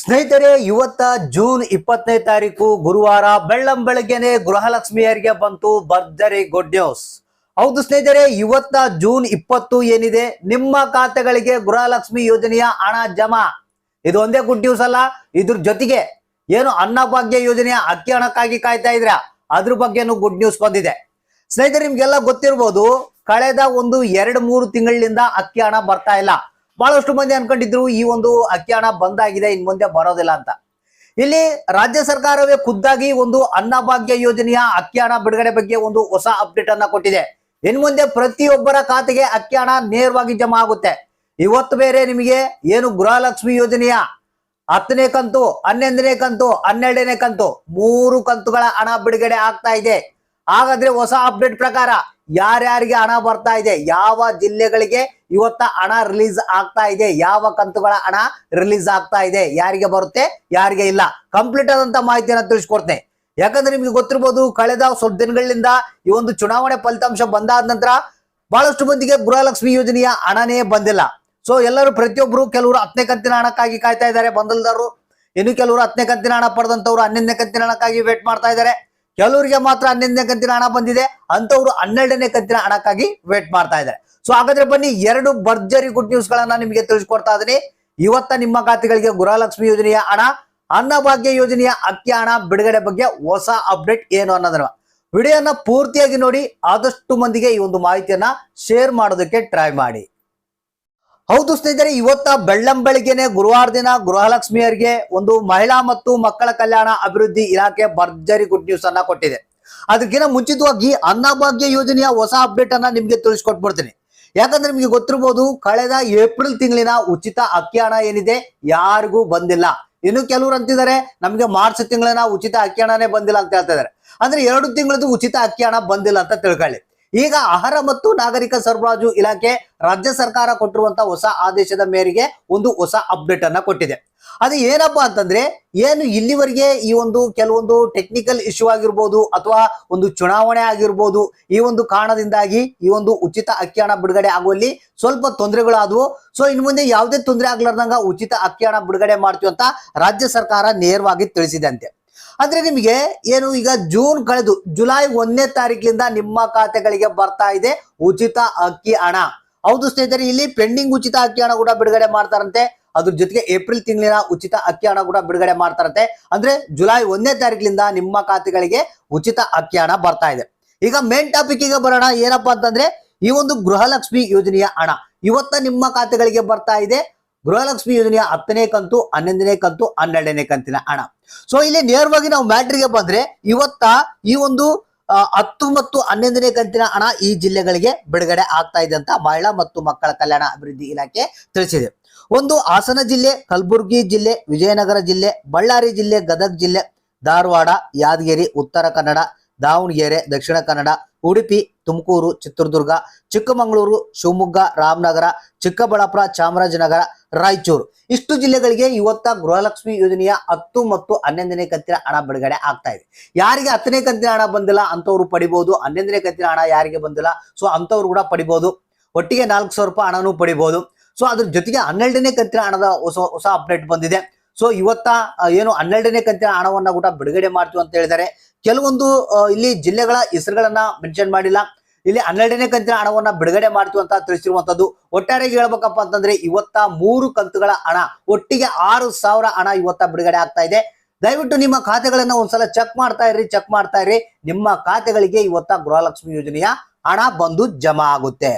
ಸ್ನೇಹಿತರೆ, ಇವತ್ತ ಜೂನ್ 20ನೇ ತಾರೀಕು ಗುರುವಾರ ಬೆಳ್ಳಂಬೆಳಗ್ಗೆನೆ ಗೃಹಲಕ್ಷ್ಮಿಯರಿಗೆ ಬಂತು ಭರ್ಜರಿ ಗುಡ್ ನ್ಯೂಸ್. ಹೌದು ಸ್ನೇಹಿತರೆ, ಇವತ್ತ ಜೂನ್ 20 ಏನಿದೆ, ನಿಮ್ಮ ಖಾತೆಗಳಿಗೆ ಗೃಹಲಕ್ಷ್ಮಿ ಯೋಜನೆಯ ಹಣ ಜಮಾ. ಇದು ಒಂದೇ ಗುಡ್ ನ್ಯೂಸ್ ಅಲ್ಲ, ಇದ್ರ ಜೊತೆಗೆ ಏನು ಅನ್ನಭಾಗ್ಯ ಯೋಜನೆಯ ಅಕ್ಕಿ ಹಣಕ್ಕಾಗಿ ಕಾಯ್ತಾ ಇದ್ರ ಅದ್ರ ಬಗ್ಗೆನೂ ಗುಡ್ ನ್ಯೂಸ್ ಬಂದಿದೆ. ಸ್ನೇಹಿತರೆ, ನಿಮ್ಗೆಲ್ಲ ಗೊತ್ತಿರ್ಬೋದು, ಕಳೆದ ಒಂದು 2-3 ತಿಂಗಳಿಂದ ಅಕ್ಕಿ ಹಣ ಬರ್ತಾ ಇಲ್ಲ. ಬಹಳಷ್ಟು ಮಂದಿ ಅನ್ಕೊಂಡಿದ್ರು ಈ ಒಂದು ಅಕ್ಕಿ ಹಣ ಬಂದಾಗಿದೆ, ಇನ್ ಮುಂದೆ ಬರೋದಿಲ್ಲ ಅಂತ. ಇಲ್ಲಿ ರಾಜ್ಯ ಸರ್ಕಾರವೇ ಖುದ್ದಾಗಿ ಒಂದು ಅನ್ನಭಾಗ್ಯ ಯೋಜನೆಯ ಅಕ್ಕಿ ಹಣ ಬಿಡುಗಡೆ ಬಗ್ಗೆ ಒಂದು ಹೊಸ ಅಪ್ಡೇಟ್ ಅನ್ನ ಕೊಟ್ಟಿದೆ. ಇನ್ ಮುಂದೆ ಪ್ರತಿಯೊಬ್ಬರ ಖಾತೆಗೆ ಅಕ್ಕಿ ಹಣ ನೇರವಾಗಿ ಜಮಾ ಆಗುತ್ತೆ. ಇವತ್ತು ಬೇರೆ ನಿಮಗೆ ಏನು ಗೃಹಲಕ್ಷ್ಮಿ ಯೋಜನೆಯ 10ನೇ ಕಂತು, 11ನೇ ಕಂತು, 12ನೇ ಕಂತು 3 ಕಂತುಗಳ ಹಣ ಬಿಡುಗಡೆ ಆಗ್ತಾ ಇದೆ. ಹಾಗಾದ್ರೆ ಹೊಸ ಅಪ್ಡೇಟ್ ಪ್ರಕಾರ ಯಾರ್ಯಾರಿಗೆ ಹಣ ಬರ್ತಾ ಇದೆ, ಯಾವ ಜಿಲ್ಲೆಗಳಿಗೆ ಇವತ್ತ ಹಣ ರಿಲೀಸ್ ಆಗ್ತಾ ಇದೆ, ಯಾವ ಕಂತುಗಳ ಹಣ ರಿಲೀಸ್ ಆಗ್ತಾ ಇದೆ, ಯಾರಿಗೆ ಬರುತ್ತೆ ಯಾರಿಗೆ ಇಲ್ಲ, ಕಂಪ್ಲೀಟ್ ಆದಂತ ಮಾಹಿತಿಯನ್ನ ತಿಳಿಸ್ಕೊಡ್ತೇನೆ. ಯಾಕಂದ್ರೆ ನಿಮ್ಗೆ ಗೊತ್ತಿರ್ಬೋದು, ಕಳೆದ ಸ್ವಲ್ಪ ದಿನಗಳಿಂದ ಈ ಒಂದು ಚುನಾವಣೆ ಫಲಿತಾಂಶ ಬಂದಾದ ನಂತರ ಬಹಳಷ್ಟು ಮಂದಿಗೆ ಗೃಹಲಕ್ಷ್ಮಿ ಯೋಜನೆಯ ಹಣನೇ ಬಂದಿಲ್ಲ. ಸೊ ಎಲ್ಲರೂ ಪ್ರತಿಯೊಬ್ರು, ಕೆಲವರು 10ನೇ ಕಂತಿನ ಹಣಕ್ಕಾಗಿ ಕಾಯ್ತಾ ಇದ್ದಾರೆ ಬಂದಲ್ದಾರರು, ಇನ್ನು ಕೆಲವರು 10ನೇ ಕಂತಿನ ಹಣ ಪಡೆದಂತವ್ರು 11ನೇ ಕಂತಿನ ಹಣಕ್ಕಾಗಿ ವೇಟ್ ಮಾಡ್ತಾ ಇದ್ದಾರೆ. ಕೆಲವರಿಗೆ ಮಾತ್ರ 11ನೇ ಕಂತಿನ ಹಣ ಬಂದಿದೆ, ಅಂತವ್ರು 12ನೇ ಕಂತಿನ ಹಣಕ್ಕಾಗಿ ವೇಟ್ ಮಾಡ್ತಾ ಇದ್ದಾರೆ. ಸೊ ಹಾಗಾದ್ರೆ ಬನ್ನಿ, 2 ಭರ್ಜರಿ ಗುಡ್ ನ್ಯೂಸ್ ಗಳನ್ನ ನಿಮಗೆ ತಿಳಿಸ್ಕೊಡ್ತಾ ಇದೀನಿ. ಇವತ್ತ ನಿಮ್ಮ ಖಾತೆಗಳಿಗೆ ಗೃಹಲಕ್ಷ್ಮಿ ಯೋಜನೆಯ ಹಣ, ಅನ್ನಭಾಗ್ಯ ಯೋಜನೆಯ ಅಕ್ಕಿ ಹಣ ಬಿಡುಗಡೆ ಬಗ್ಗೆ ಹೊಸ ಅಪ್ಡೇಟ್ ಏನು ಅನ್ನೋದನ್ನ ವಿಡಿಯೋನ ಪೂರ್ತಿಯಾಗಿ ನೋಡಿ, ಆದಷ್ಟು ಮಂದಿಗೆ ಈ ಒಂದು ಮಾಹಿತಿಯನ್ನ ಶೇರ್ ಮಾಡೋದಕ್ಕೆ ಟ್ರೈ ಮಾಡಿ. ಹೌದು ಸ್ನೇಹಿತರೆ, ಇವತ್ತ ಬೆಳ್ಳಂಬೆಳಗ್ಗೆನೆ ಗುರುವಾರ ದಿನ ಗೃಹಲಕ್ಷ್ಮಿಯರಿಗೆ ಒಂದು ಮಹಿಳಾ ಮತ್ತು ಮಕ್ಕಳ ಕಲ್ಯಾಣ ಅಭಿವೃದ್ಧಿ ಇಲಾಖೆ ಭರ್ಜರಿ ಗುಡ್ ನ್ಯೂಸ್ ಅನ್ನ ಕೊಟ್ಟಿದೆ. ಅದಕ್ಕಿಂತ ಮುಂಚಿತವಾಗಿ ಅನ್ನಭಾಗ್ಯ ಯೋಜನೆಯ ಹೊಸ ಅಪ್ಡೇಟ್ ಅನ್ನ ನಿಮ್ಗೆ ತಿಳಿಸ್ಕೊಟ್ಬಿಡ್ತೀನಿ. ಯಾಕಂದ್ರೆ ನಿಮ್ಗೆ ಗೊತ್ತಿರ್ಬೋದು, ಕಳೆದ ಏಪ್ರಿಲ್ ತಿಂಗಳಿನ ಉಚಿತ ಅಕ್ಕಿ ಹಣ ಏನಿದೆ ಯಾರಿಗೂ ಬಂದಿಲ್ಲ. ಇನ್ನು ಕೆಲವರು ಅಂತಿದ್ದಾರೆ ನಮ್ಗೆ ಮಾರ್ಚ್ ತಿಂಗಳಿನ ಉಚಿತ ಅಕ್ಕಿ ಹಣನೇ ಬಂದಿಲ್ಲ ಅಂತ ಹೇಳ್ತಾ ಇದಾರೆ. ಅಂದ್ರೆ 2 ತಿಂಗಳದ್ದು ಉಚಿತ ಅಕ್ಕಿ ಹಣ ಬಂದಿಲ್ಲ ಅಂತ ತಿಳ್ಕೊಳ್ಳಿ. ಈಗ ಆಹಾರ ಮತ್ತು ನಾಗರಿಕ ಸರಬರಾಜು ಇಲಾಖೆ ರಾಜ್ಯ ಸರ್ಕಾರ ಕೊಟ್ಟಿರುವಂತಹ ಹೊಸ ಆದೇಶದ ಮೇರೆಗೆ ಒಂದು ಹೊಸ ಅಪ್ಡೇಟ್ ಅನ್ನ ಕೊಟ್ಟಿದೆ. ಅದು ಏನಪ್ಪಾ ಅಂತಂದ್ರೆ, ಏನು ಇಲ್ಲಿವರೆಗೆ ಈ ಒಂದು ಕೆಲವೊಂದು ಟೆಕ್ನಿಕಲ್ ಇಶ್ಯೂ ಆಗಿರ್ಬೋದು ಅಥವಾ ಒಂದು ಚುನಾವಣೆ ಆಗಿರ್ಬೋದು, ಈ ಒಂದು ಕಾರಣದಿಂದಾಗಿ ಈ ಒಂದು ಉಚಿತ ಅಕ್ಕಿ ಹಣ ಬಿಡುಗಡೆ ಆಗುವಲ್ಲಿ ಸ್ವಲ್ಪ ತೊಂದರೆಗಳಾದವು. ಸೊ ಇನ್ನು ಮುಂದೆ ಯಾವುದೇ ತೊಂದರೆ ಆಗ್ಲಾರ್ದಂಗ ಉಚಿತ ಅಕ್ಕಿ ಹಣ ಬಿಡುಗಡೆ ಮಾಡ್ತೀವಿ ಅಂತ ರಾಜ್ಯ ಸರ್ಕಾರ ನೇರವಾಗಿ ತಿಳಿಸಿದೆ ಅಂತೆ. ಅಂದ್ರೆ ನಿಮಗೆ ಏನು ಈಗ ಜೂನ್ ಕಳೆದು ಜುಲೈ 1ನೇ ತಾರೀಕಿನಿಂದ ನಿಮ್ಮ ಖಾತೆಗಳಿಗೆ ಬರ್ತಾ ಇದೆ ಉಚಿತ ಅಕ್ಕಿ ಹಣ. ಹೌದು ಸ್ನೇಹಿತರೆ, ಇಲ್ಲಿ ಪೆಂಡಿಂಗ್ ಉಚಿತ ಅಕ್ಕಿ ಹಣ ಕೂಡ ಬಿಡುಗಡೆ ಮಾಡ್ತಾರಂತೆ. ಅದ್ರ ಜೊತೆಗೆ ಏಪ್ರಿಲ್ ತಿಂಗಳಿನ ಉಚಿತ ಅಕ್ಕಿ ಹಣ ಕೂಡ ಬಿಡುಗಡೆ ಮಾಡ್ತಾರಂತೆ. ಅಂದ್ರೆ ಜುಲೈ 1ನೇ ತಾರೀಕಿನಿಂದ ನಿಮ್ಮ ಖಾತೆಗಳಿಗೆ ಉಚಿತ ಅಕ್ಕಿ ಹಣ ಬರ್ತಾ ಇದೆ. ಈಗ ಮೇನ್ ಟಾಪಿಕ್ ಗೆ ಬರೋಣ. ಏನಪ್ಪಾ ಅಂತಂದ್ರೆ, ಈ ಒಂದು ಗೃಹಲಕ್ಷ್ಮಿ ಯೋಜನೆಯ ಹಣ ಇವತ್ತ ನಿಮ್ಮ ಖಾತೆಗಳಿಗೆ ಬರ್ತಾ ಇದೆ. ಗೃಹಲಕ್ಷ್ಮಿ ಯೋಜನೆಯ 10ನೇ ಕಂತು, 11ನೇ ಕಂತು, 12ನೇ ಕಂತಿನ ಹಣ. ಸೊ ಇಲ್ಲಿ ನೇರವಾಗಿ ನಾವು ಮ್ಯಾಟ್ರಿಗೆ ಬಂದ್ರೆ, ಇವತ್ತ ಈ ಒಂದು 10 ಮತ್ತು 11ನೇ ಕಂತಿನ ಹಣ ಈ ಜಿಲ್ಲೆಗಳಿಗೆ ಬಿಡುಗಡೆ ಆಗ್ತಾ ಇದೆ ಅಂತ ಮಹಿಳಾ ಮತ್ತು ಮಕ್ಕಳ ಕಲ್ಯಾಣ ಅಭಿವೃದ್ಧಿ ಇಲಾಖೆ ತಿಳಿಸಿದೆ. ಒಂದು ಹಾಸನ ಜಿಲ್ಲೆ, ಕಲಬುರಗಿ ಜಿಲ್ಲೆ, ವಿಜಯನಗರ ಜಿಲ್ಲೆ, ಬಳ್ಳಾರಿ ಜಿಲ್ಲೆ, ಗದಗ ಜಿಲ್ಲೆ, ಧಾರವಾಡ, ಯಾದಗಿರಿ, ಉತ್ತರ ಕನ್ನಡ, ದಾವಣಗೆರೆ, ದಕ್ಷಿಣ ಕನ್ನಡ, ಉಡುಪಿ, ತುಮಕೂರು, ಚಿತ್ರದುರ್ಗ, ಚಿಕ್ಕಮಗಳೂರು, ಶಿವಮೊಗ್ಗ, ರಾಮನಗರ, ಚಿಕ್ಕಬಳ್ಳಾಪುರ, ಚಾಮರಾಜನಗರ, ರಾಯಚೂರು ಇಷ್ಟು ಜಿಲ್ಲೆಗಳಿಗೆ ಇವತ್ತ ಗೃಹಲಕ್ಷ್ಮಿ ಯೋಜನೆಯ 10 ಮತ್ತು 11ನೇ ಕಂತಿನ ಹಣ ಬಿಡುಗಡೆ ಆಗ್ತಾ ಇದೆ. ಯಾರಿಗೆ 10ನೇ ಕಂತಿನ ಹಣ ಬಂದಿಲ್ಲ ಅಂತವ್ರು ಪಡಿಬಹುದು, 11ನೇ ಕಂತಿನ ಹಣ ಯಾರಿಗೆ ಬಂದಿಲ್ಲ ಸೊ ಅಂತವ್ರು ಕೂಡ ಪಡಿಬಹುದು. ಒಟ್ಟಿಗೆ 4,000 ರೂಪಾಯಿ ಹಣನೂ ಪಡಿಬಹುದು. ಸೊ ಅದ್ರ ಜೊತೆಗೆ 12ನೇ ಕಂತಿನ ಹಣದ ಹೊಸ ಅಪ್ಡೇಟ್ ಬಂದಿದೆ. ಸೊ ಇವತ್ತ ಏನು 12ನೇ ಕಂತಿನ ಹಣವನ್ನ ಕೂಡ ಬಿಡುಗಡೆ ಮಾಡ್ತೀವಿ ಅಂತ ಹೇಳಿದ್ದಾರೆ. ಕೆಲವೊಂದು ಇಲ್ಲಿ ಜಿಲ್ಲೆಗಳ ಹೆಸರುಗಳನ್ನ ಮೆನ್ಷನ್ ಮಾಡಿಲ್ಲ. ಇಲ್ಲಿ 12ನೇ ಕಂತಿನ ಹಣವನ್ನ ಬಿಡುಗಡೆ ಮಾಡ್ತೀವಿ ಅಂತ ತಿಳಿಸಿರುವಂತದ್ದು. ಒಟ್ಟಾರೆಗೆ ಹೇಳ್ಬೇಕಪ್ಪ ಅಂತಂದ್ರೆ, ಇವತ್ತ 3 ಕಂತುಗಳ ಹಣ ಒಟ್ಟಿಗೆ 6,000 ಹಣ ಇವತ್ತ ಬಿಡುಗಡೆ ಆಗ್ತಾ ಇದೆ. ದಯವಿಟ್ಟು ನಿಮ್ಮ ಖಾತೆಗಳನ್ನ ಒಂದ್ಸಲ ಚೆಕ್ ಮಾಡ್ತಾ ಇರಿ. ನಿಮ್ಮ ಖಾತೆಗಳಿಗೆ ಇವತ್ತ ಗೃಹಲಕ್ಷ್ಮಿ ಯೋಜನೆಯ ಹಣ ಬಂದು ಜಮಾ ಆಗುತ್ತೆ.